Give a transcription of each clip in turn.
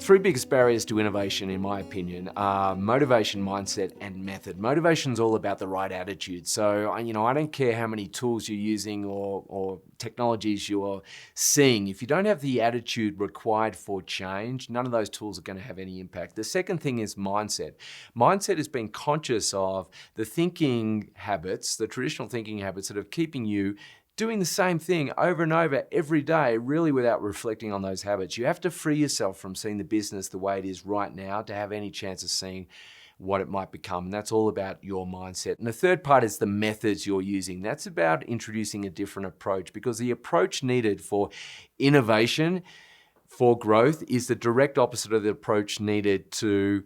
Three biggest barriers to innovation, in my opinion, are motivation, mindset, and method. Motivation's all about the right attitude. So, I don't care how many tools you're using or technologies you're seeing. If you don't have the attitude required for change, none of those tools are going to have any impact. The second thing is mindset. Mindset is being conscious of the thinking habits, the traditional thinking habits that are keeping you doing the same thing over and over every day, really without reflecting on those habits. You have to free yourself from seeing the business the way it is right now to have any chance of seeing what it might become. And that's all about your mindset. And the third part is the methods you're using. That's about introducing a different approach, because the approach needed for innovation, for growth, is the direct opposite of the approach needed to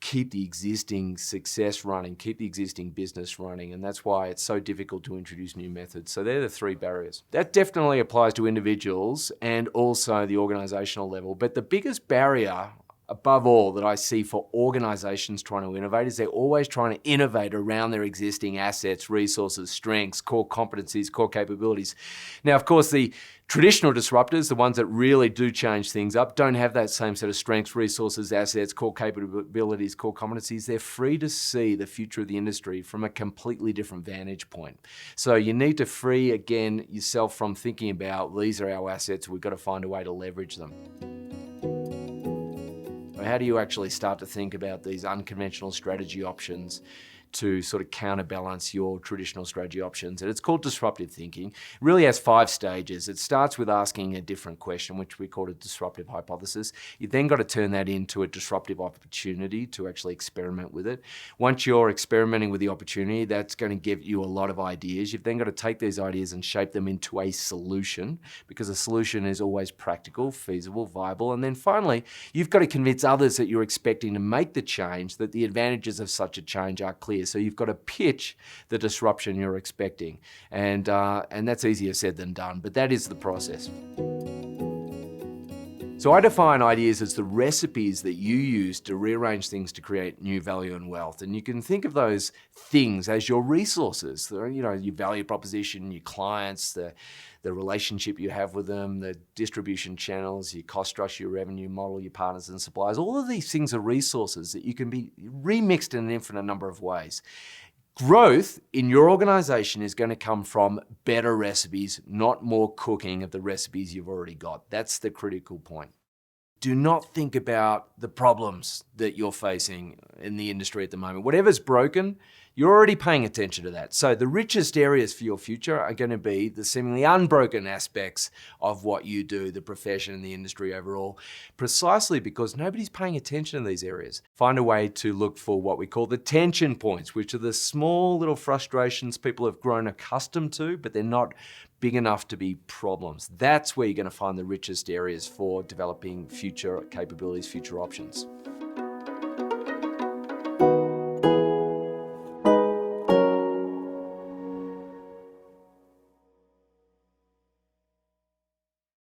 keep the existing success running, keep the existing business running. And that's why it's so difficult to introduce new methods. So they're the three barriers. That definitely applies to individuals and also the organizational level. But the biggest barrier above all that I see for organizations trying to innovate is they're always trying to innovate around their existing assets, resources, strengths, core competencies, core capabilities. Now, of course, the traditional disruptors, the ones that really do change things up, don't have that same set of strengths, resources, assets, core capabilities, core competencies. They're free to see the future of the industry from a completely different vantage point. So you need to free, again, yourself from thinking about these are our assets, we've got to find a way to leverage them. How do you actually start to think about these unconventional strategy options to sort of counterbalance your traditional strategy options? And it's called disruptive thinking. It really has 5 stages. It starts with asking a different question, which we call a disruptive hypothesis. You've then got to turn that into a disruptive opportunity to actually experiment with it. Once you're experimenting with the opportunity, that's going to give you a lot of ideas. You've then got to take these ideas and shape them into a solution, because a solution is always practical, feasible, viable. And then finally, you've got to convince others that you're expecting to make the change, that the advantages of such a change are clear. So you've got to pitch the disruption you're expecting. And that's easier said than done, but that is the process. So I define ideas as the recipes that you use to rearrange things to create new value and wealth. And you can think of those things as your resources, your value proposition, your clients, the relationship you have with them, the distribution channels, your cost structure, your revenue model, your partners and suppliers. All of these things are resources that you can be remixed in an infinite number of ways. Growth in your organization is going to come from better recipes, not more cooking of the recipes you've already got. That's the critical point. Do not think about the problems that you're facing in the industry at the moment. Whatever's broken, you're already paying attention to that. So the richest areas for your future are going to be the seemingly unbroken aspects of what you do, the profession and the industry overall, precisely because nobody's paying attention to these areas. Find a way to look for what we call the tension points, which are the small little frustrations people have grown accustomed to, but they're not big enough to be problems. That's where you're going to find the richest areas for developing future capabilities, future options.